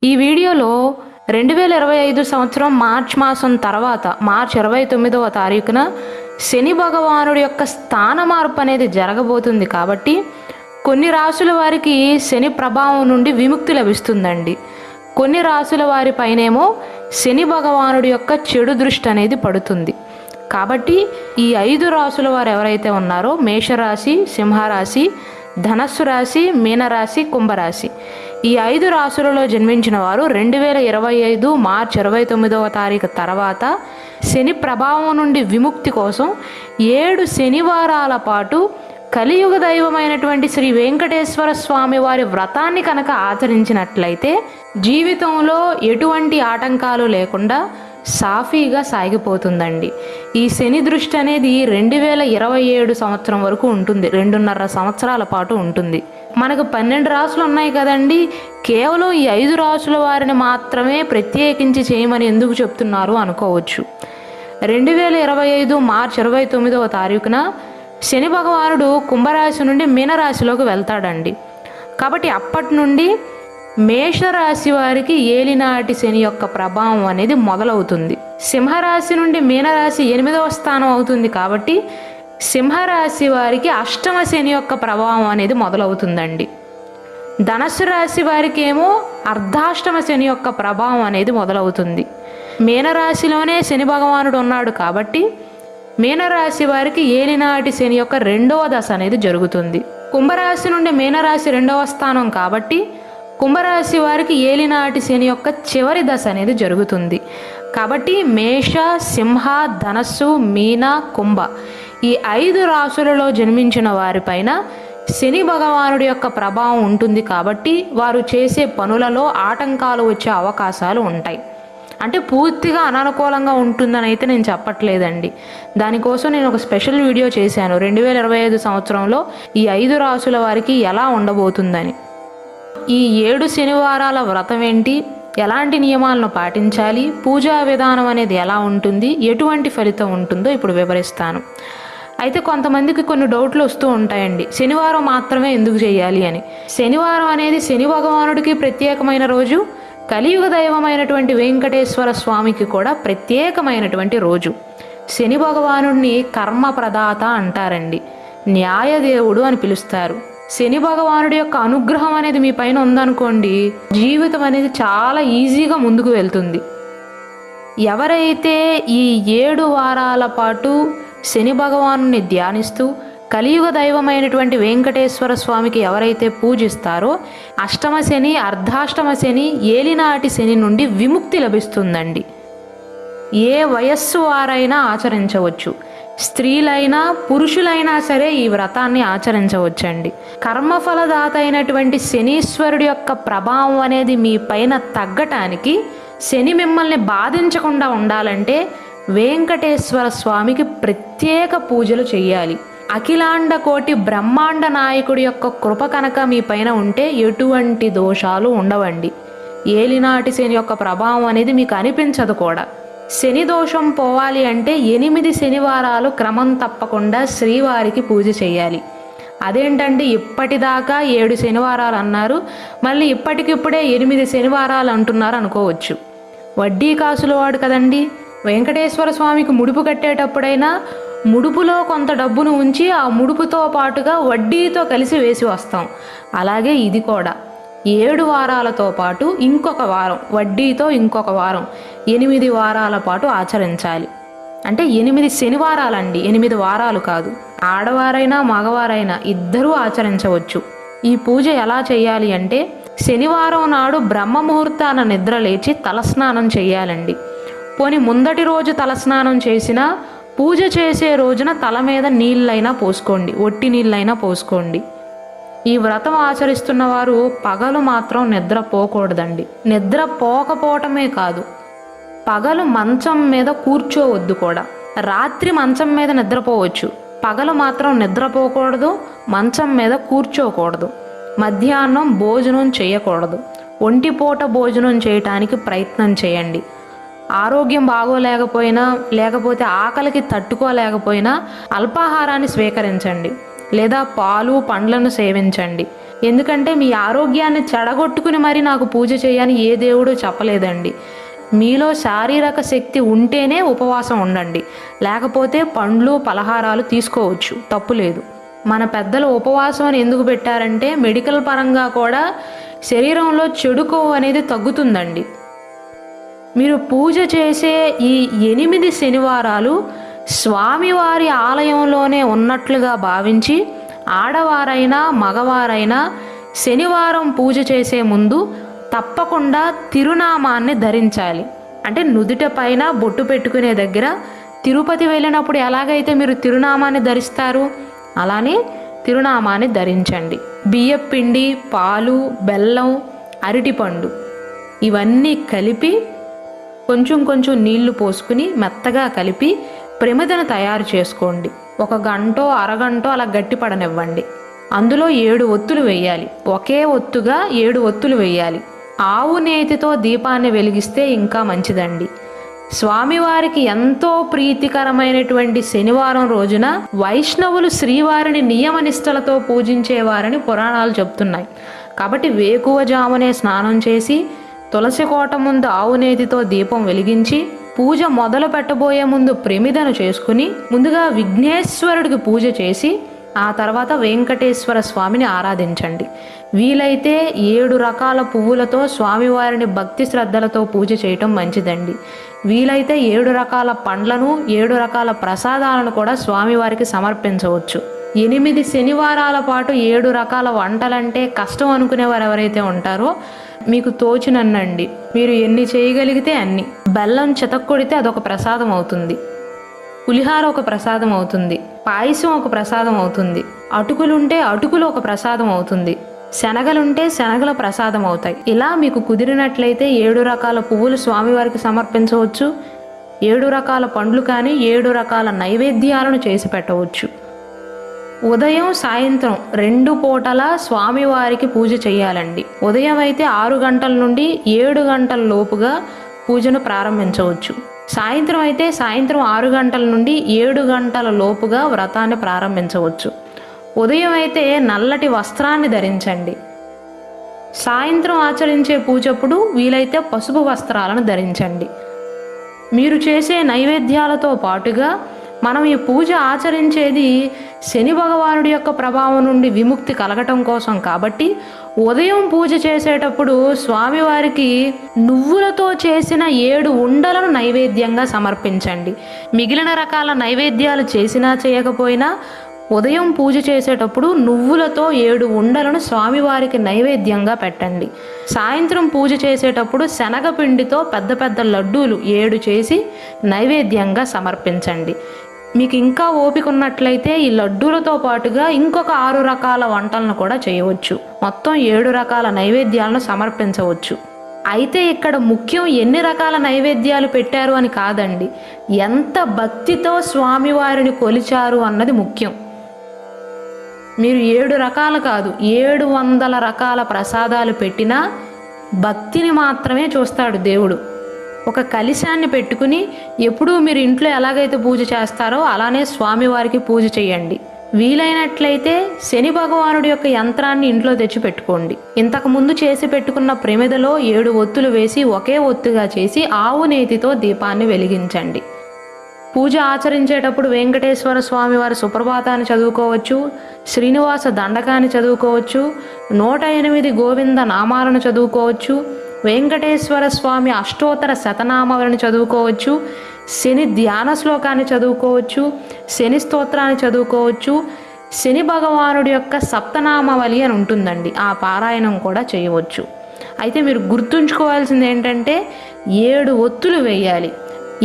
ఈ వీడియోలో 2025 సంవత్సరం మార్చ్ మాసం తర్వాత మార్చ్ 29వ తారీఖున శని భగవానుడి యొక్క స్థాన మార్పు అనేది జరగబోతుంది. కాబట్టి కొన్ని రాసుల వారికి శని ప్రభావం నుండి విముక్తి లభిస్తుందండి. కొన్ని రాసుల వారి పైనేమో శని భగవానుడి యొక్క చెడు దృష్టి అనేది పడుతుంది. కాబట్టి ఈ 5 రాసుల వారు ఎవరైతే ఉన్నారో మేషరాశి, సింహరాశి, ధనస్సు రాశి, మీనరాశి, కుంభరాశి, ఈ 5 రాశులలో జన్మించిన వారు 2025 మార్చ్ 29వ తారీఖు తర్వాత శని ప్రభావం నుండి విముక్తి కోసం 7 శనివారాల పాటు కలియుగ దైవమైనటువంటి శ్రీ వెంకటేశ్వర స్వామి వారి వ్రతాన్ని కనుక ఆచరించినట్లయితే జీవితంలో ఎటువంటి ఆటంకాలు లేకుండా సాఫీగా సాగిపోతుందండి. ఈ శని దృష్టి అనేది 2027 సంవత్సరం వరకు ఉంటుంది. 2.5 సంవత్సరాల పాటు ఉంటుంది. మనకు 12 రాసులు ఉన్నాయి కదండి, కేవలం ఈ 5 రాసుల వారిని మాత్రమే ప్రత్యేకించి చేయమని ఎందుకు చెప్తున్నారు అనుకోవచ్చు. 2025 మార్చ్ 29వ తారీఖున శని భగవానుడు కుంభరాశి నుండి మీనరాశిలోకి వెళ్తాడండి. కాబట్టి అప్పటి నుండి మేషరాశి వారికి ఏలినాటి శని యొక్క ప్రభావం అనేది మొదలవుతుంది. సింహరాశి నుండి మీనరాశి 8వ స్థానం అవుతుంది. కాబట్టి సింహరాశి వారికి అష్టమ శని యొక్క ప్రభావం అనేది మొదలవుతుందండి. ధనస్సు రాశి వారికి ఏమో అర్ధాష్టమ శని యొక్క ప్రభావం అనేది మొదలవుతుంది. మీనరాశిలోనే శని భగవానుడు ఉన్నాడు కాబట్టి మీనరాశి వారికి ఏలినాటి శని యొక్క 2వ దశ అనేది జరుగుతుంది. కుంభరాశి నుండి మీనరాశి 2వ స్థానం కాబట్టి కుంభరాశి వారికి ఏలినాటి శని యొక్క చివరి దశ అనేది జరుగుతుంది. కాబట్టి మేష, సింహ, ధనస్సు, మీన, కుంభ ఈ 5 రాశులలో జన్మించిన వారిపైన శని భగవానుడి యొక్క ప్రభావం ఉంటుంది. కాబట్టి వారు చేసే పనులలో ఆటంకాలు వచ్చే అవకాశాలు ఉంటాయి. అంటే పూర్తిగా అననుకూలంగా ఉంటుందని అయితే నేను చెప్పట్లేదండి. దానికోసం నేను ఒక స్పెషల్ వీడియో చేశాను 2025 సంవత్సరంలో ఈ 5 రాశుల వారికి ఎలా ఉండబోతుందని. ఈ 7 శనివారాల వ్రతం ఏంటి, ఎలాంటి నియమాలను పాటించాలి, పూజా విధానం అనేది ఎలా ఉంటుంది, ఎటువంటి ఫలితం ఉంటుందో ఇప్పుడు వివరిస్తాను. అయితే కొంతమందికి కొన్ని డౌట్లు వస్తూ ఉంటాయండి, శనివారం మాత్రమే ఎందుకు చేయాలి అని. శనివారం అనేది శని భగవానుడికి ప్రత్యేకమైన రోజు, కలియుగ దైవమైనటువంటి వెంకటేశ్వర స్వామికి కూడా ప్రత్యేకమైనటువంటి రోజు. శని భగవానుడిని కర్మ ప్రదాత అంటారండి, న్యాయదేవుడు అని పిలుస్తారు. శని భగవానుడి యొక్క అనుగ్రహం అనేది మీ పైన ఉందనుకోండి, జీవితం అనేది చాలా ఈజీగా ముందుకు వెళ్తుంది. ఎవరైతే ఈ 7 వారాల పాటు శని భగవానుని ధ్యానిస్తూ కలియుగ దైవమైనటువంటి వెంకటేశ్వర స్వామికి ఎవరైతే పూజిస్తారో అష్టమ శని, అర్ధాష్టమ శని, ఏలినాటి శని నుండి విముక్తి లభిస్తుందండి. ఏ వయస్సు వారైనా ఆచరించవచ్చు. స్త్రీలైనా పురుషులైనా సరే ఈ వ్రతాన్ని ఆచరించవచ్చండి. కర్మఫలదాత అయినటువంటి శనీశ్వరుడి యొక్క ప్రభావం అనేది మీ పైన తగ్గటానికి, శని మిమ్మల్ని బాధించకుండా ఉండాలంటే వెంకటేశ్వర స్వామికి ప్రత్యేక పూజలు చేయాలి. అఖిలాండ కోటి బ్రహ్మాండ నాయకుడి యొక్క కృప కనుక మీ పైన ఉంటే ఎటువంటి దోషాలు ఉండవండి. ఏలినాటి శని యొక్క ప్రభావం అనేది మీకు అనిపించదు కూడా. శని దోషం పోవాలి అంటే 8 శనివారాలు క్రమం తప్పకుండా శ్రీవారికి పూజ చేయాలి. అదేంటంటే ఇప్పటిదాకా 7 శనివారాలు అన్నారు, మళ్ళీ ఇప్పటికిప్పుడే 8 శనివారాలు అంటున్నారు అనుకోవచ్చు. వడ్డీ కాసుల వాడు కదండి, వెంకటేశ్వర స్వామికి ముడుపు కట్టేటప్పుడైనా ముడుపులో కొంత డబ్బును ఉంచి ఆ ముడుపుతో పాటుగా వడ్డీతో కలిసి వేసి వస్తాం. అలాగే ఇది కూడా 7 వారాలతో పాటు ఇంకొక వారం వడ్డీతో ఇంకొక వారం 8 వారాల పాటు ఆచరించాలి. అంటే 8 శనివారాలండి, 8 వారాలు కాదు. ఆడవారైనా మగవారైనా ఇద్దరూ ఆచరించవచ్చు. ఈ పూజ ఎలా చేయాలి అంటే శనివారం నాడు బ్రహ్మ ముహూర్తాన నిద్ర లేచి తలస్నానం చేయాలండి. పోని ముందటి రోజు తలస్నానం చేసినా పూజ చేసే రోజున తల మీద నీళ్ళైనా పోసుకోండి, ఒట్టి నీళ్ళైనా పోసుకోండి. ఈ వ్రతం ఆచరిస్తున్న వారు పగలు మాత్రం నిద్ర పోకూడదండి. నిద్ర పోకపోవటమే కాదు, పగలు మంచం మీద కూర్చోవద్దు కూడా. రాత్రి మంచం మీద నిద్రపోవచ్చు, పగలు మాత్రం నిద్రపోకూడదు, మంచం మీద కూర్చోకూడదు. మధ్యాహ్నం భోజనం చేయకూడదు. ఒంటిపూట భోజనం చేయటానికి ప్రయత్నం చేయండి. ఆరోగ్యం బాగోలేకపోయినా, లేకపోతే ఆకలికి తట్టుకోలేకపోయినా అల్పాహారాన్ని స్వీకరించండి. లేదా పాలు పండ్లను సేవించండి. ఎందుకంటే మీ ఆరోగ్యాన్ని చెడగొట్టుకుని మరి నాకు పూజ చేయని ఏ దేవుడు చెప్పలేదండి. మీలో శారీరక శక్తి ఉంటేనే ఉపవాసం ఉండండి, లేకపోతే పండ్లు పలహారాలు తీసుకోవచ్చు, తప్పులేదు. మన పెద్దలు ఉపవాసం అని ఎందుకు పెట్టారంటే మెడికల్ పరంగా కూడా శరీరంలో చెడు కొవ్వు అనేది తగ్గుతుందండి. మీరు పూజ చేసే ఈ 8 శనివారాలు స్వామివారి ఆలయంలోనే ఉన్నట్లుగా భావించి ఆడవారైనా మగవారైనా శనివారం పూజ చేసే ముందు తప్పకుండా తిరునామాన్ని ధరించాలి. అంటే నుదుట పైన బొట్టు పెట్టుకునే దగ్గర తిరుపతి వెళ్ళినప్పుడు ఎలాగైతే మీరు తిరునామాన్ని ధరిస్తారు అలానే తిరునామాన్ని ధరించండి. బియ్యపిండి, పాలు, బెల్లం, అరటిపండు ఇవన్నీ కలిపి కొంచెం కొంచెం నీళ్లు పోసుకుని మెత్తగా కలిపి ప్రమిదను తయారు చేసుకోండి. 1 గంటో అరగంటో అలా గట్టిపడనివ్వండి. అందులో 7 ఒత్తులు వేయాలి. ఒకే ఒత్తుగా 7 ఒత్తులు వేయాలి. ఆవు నేతితో దీపాన్ని వెలిగిస్తే ఇంకా మంచిదండి. స్వామివారికి ఎంతో ప్రీతికరమైనటువంటి శనివారం రోజున వైష్ణవులు శ్రీవారిని నియమనిష్టలతో పూజించేవారని పురాణాలు చెప్తున్నాయి. కాబట్టి వేకువజామునే స్నానం చేసి తులసి కోట ముందు ఆవు నేతితో దీపం వెలిగించి పూజ మొదలు పెట్టబోయే ముందు ప్రమిదను చేసుకుని ముందుగా విఘ్నేశ్వరుడికి పూజ చేసి ఆ తర్వాత వెంకటేశ్వర స్వామిని ఆరాధించండి. వీలైతే 7 రకాల పువ్వులతో స్వామివారిని భక్తి శ్రద్ధలతో పూజ చేయటం మంచిదండి. వీలైతే 7 రకాల పండ్లను 7 రకాల ప్రసాదాలను కూడా స్వామివారికి సమర్పించవచ్చు. 8 శనివారాల పాటు 7 రకాల వంటలంటే కష్టం అనుకునేవారు ఎవరైతే ఉంటారో మీకు తోచినన్నండి. మీరు ఎన్ని చేయగలిగితే అన్ని. బెల్లం చితక్కొడితే అదొక ప్రసాదం అవుతుంది, పులిహార ఒక ప్రసాదం అవుతుంది, పాయసం ఒక ప్రసాదం అవుతుంది, అటుకులుంటే అటుకులు ఒక ప్రసాదం అవుతుంది, శనగలుంటే శనగల ప్రసాదం అవుతాయి. ఇలా మీకు కుదిరినట్లయితే 7 రకాల పువ్వులు స్వామివారికి సమర్పించవచ్చు. 7 రకాల పండ్లు కానీ 7 రకాల నైవేద్యాలను చేసి పెట్టవచ్చు. ఉదయం సాయంత్రం 2 పూటల స్వామివారికి పూజ చేయాలండి. ఉదయం అయితే 6 గంటల నుండి 7 గంటల లోపుగా పూజను ప్రారంభించవచ్చు. సాయంత్రం అయితే సాయంత్రం 6 గంటల నుండి 7 గంటల లోపుగా వ్రతాన్ని ప్రారంభించవచ్చు. ఉదయం అయితే నల్లటి వస్త్రాన్ని ధరించండి. సాయంత్రం ఆచరించే పూజప్పుడు వీలైతే పసుపు వస్త్రాలను ధరించండి. మీరు చేసే నైవేద్యాలతో పాటుగా మనం ఈ పూజ ఆచరించేది శని భగవానుడి యొక్క ప్రభావం నుండి విముక్తి కలగటం కోసం కాబట్టి ఉదయం పూజ చేసేటప్పుడు స్వామివారికి నువ్వులతో చేసిన 7 ఉండలను నైవేద్యంగా సమర్పించండి. మిగిలిన రకాల నైవేద్యాలు చేసినా చేయకపోయినా ఉదయం పూజ చేసేటప్పుడు నువ్వులతో 7 ఉండలను స్వామివారికి నైవేద్యంగా పెట్టండి. సాయంత్రం పూజ చేసేటప్పుడు శనగపిండితో పెద్ద పెద్ద లడ్డూలు 7 చేసి నైవేద్యంగా సమర్పించండి. మీకు ఇంకా ఓపిక ఉన్నట్లయితే ఈ లడ్డూలతో పాటుగా ఇంకొక 6 రకాల వంటలను కూడా చేయవచ్చు. మొత్తం 7 రకాల నైవేద్యాలను సమర్పించవచ్చు. అయితే ఇక్కడ ముఖ్యం ఎన్ని రకాల నైవేద్యాలు పెట్టారు అని కాదండి, ఎంత భక్తితో స్వామివారిని కొలిచారు అన్నది ముఖ్యం. మీరు 7 రకాలు కాదు 700 రకాల ప్రసాదాలు పెట్టినా భక్తిని మాత్రమే చూస్తాడు దేవుడు. ఒక కలశాన్ని పెట్టుకుని ఎప్పుడూ మీరు ఇంట్లో ఎలాగైతే పూజ చేస్తారో అలానే స్వామివారికి పూజ చేయండి. వీలైనట్లయితే శని భగవానుడి యొక్క యంత్రాన్ని ఇంట్లో తెచ్చి పెట్టుకోండి. ఇంతకు ముందు చేసి పెట్టుకున్న ప్రమిదలో 7 ఒత్తులు వేసి ఒకే ఒత్తుగా చేసి ఆవు నేతితో దీపాన్ని వెలిగించండి. పూజ ఆచరించేటప్పుడు వెంకటేశ్వర స్వామి వారి సుప్రభాతాన్ని చదువుకోవచ్చు, శ్రీనివాస దండకాన్ని చదువుకోవచ్చు, 108 గోవింద నామాలను చదువుకోవచ్చు, వెంకటేశ్వర స్వామి అష్టోత్తర శతనామాలను చదువుకోవచ్చు, శని ధ్యాన శ్లోకాన్ని చదువుకోవచ్చు, శని స్తోత్రాన్ని చదువుకోవచ్చు, శని భగవానుడి యొక్క సప్తనామావళి అని ఉంటుందండి, ఆ పారాయణం కూడా చేయవచ్చు. అయితే మీరు గుర్తుంచుకోవాల్సింది ఏంటంటే 7 ఒత్తులు వేయాలి,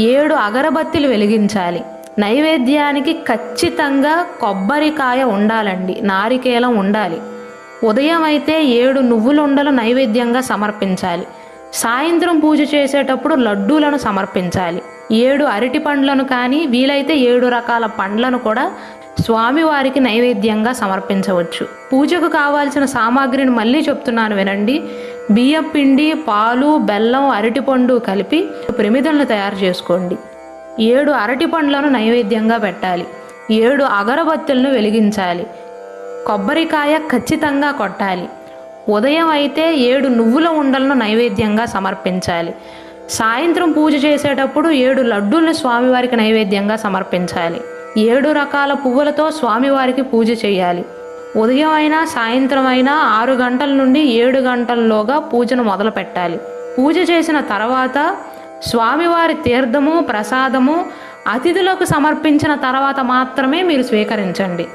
7 అగరబత్తిలు వెలిగించాలి. నైవేద్యానికి ఖచ్చితంగా కొబ్బరికాయ ఉండాలండి, నారికేలం ఉండాలి. ఉదయం అయితే 7 నువ్వుల ఉండలు నైవేద్యంగా సమర్పించాలి. సాయంత్రం పూజ చేసేటప్పుడు లడ్డూలను సమర్పించాలి. 7 అరటి పండ్లను కానీ వీలైతే 7 రకాల పండ్లను కూడా స్వామివారికి నైవేద్యంగా సమర్పించవచ్చు. పూజకు కావాల్సిన సామాగ్రిని మళ్ళీ చెప్తున్నాను వినండి. బియ్యం పిండి, పాలు, బెల్లం, అరటిపండు కలిపి ప్రమిదలను తయారు చేసుకోండి. 7 అరటి పండ్లను నైవేద్యంగా పెట్టాలి. 7 అగరబత్తులను వెలిగించాలి. కొబ్బరికాయ ఖచ్చితంగా కొట్టాలి. ఉదయం అయితే 7 నువ్వుల ఉండలను నైవేద్యంగా సమర్పించాలి. సాయంత్రం పూజ చేసేటప్పుడు 7 లడ్డూలను స్వామివారికి నైవేద్యంగా సమర్పించాలి. 7 రకాల పువ్వులతో స్వామివారికి పూజ చేయాలి. ఉదయం అయినా సాయంత్రం అయినా 6 గంటల నుండి 7 గంటల్లోగా పూజను మొదలు పెట్టాలి. పూజ చేసిన తర్వాత స్వామివారి తీర్థము ప్రసాదము అతిథులకు సమర్పించిన తర్వాత మాత్రమే మీరు స్వీకరించండి.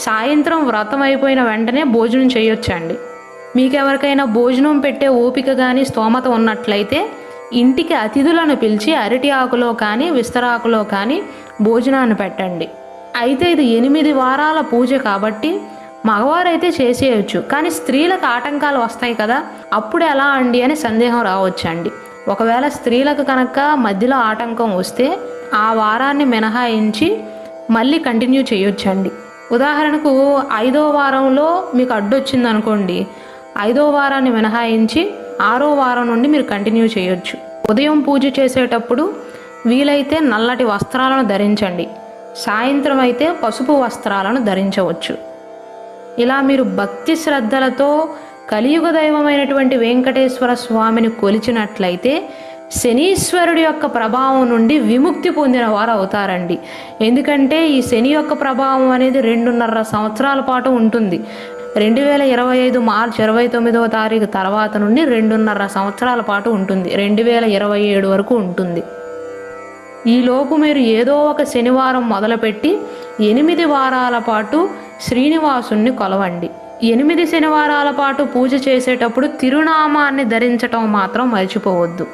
సాయంత్రం వ్రతం అయిపోయిన వెంటనే భోజనం చేయొచ్చండి. మీకెవరికైనా భోజనం పెట్టే ఓపిక కానీ స్తోమత ఉన్నట్లయితే ఇంటికి అతిథులను పిలిచి అరటి ఆకులో కానీ విస్తరాకులో కానీ భోజనాన్ని పెట్టండి. అయితే ఇది 8 వారాల పూజ కాబట్టి మగవారైతే చేసేయచ్చు, కానీ స్త్రీలకు ఆటంకాలు వస్తాయి కదా, అప్పుడు ఎలా అండి అని సందేహం రావచ్చండి. ఒకవేళ స్త్రీలకు కనుక మధ్యలో ఆటంకం వస్తే ఆ వారాన్ని మినహాయించి మళ్ళీ కంటిన్యూ చేయొచ్చండి. ఉదాహరణకు 5వ వారంలో మీకు అడ్డొచ్చింది అనుకోండి, 5వ వారాన్ని మినహాయించి 6వ వారం నుండి మీరు కంటిన్యూ చేయొచ్చు. ఉదయం పూజ చేసేటప్పుడు వీలైతే నల్లటి వస్త్రాలను ధరించండి. సాయంత్రం అయితే పసుపు వస్త్రాలను ధరించవచ్చు. ఇలా మీరు భక్తి శ్రద్ధలతో కలియుగ దైవమైనటువంటి వెంకటేశ్వర స్వామిని కొలిచినట్లయితే శనీశ్వరుడి యొక్క ప్రభావం నుండి విముక్తి పొందిన వారు అవుతారండి. ఎందుకంటే ఈ శని యొక్క ప్రభావం అనేది 2.5 సంవత్సరాల పాటు ఉంటుంది. 2025 మార్చి 29వ తారీఖు తర్వాత నుండి 2.5 సంవత్సరాల పాటు ఉంటుంది. 2027 వరకు ఉంటుంది. ఈలోపు మీరు ఏదో ఒక శనివారం మొదలుపెట్టి 8 వారాల పాటు శ్రీనివాసుణ్ణి కొలవండి. 8 శనివారాల పాటు పూజ చేసేటప్పుడు తిరునామాన్ని ధరించటం మాత్రం మర్చిపోవద్దు.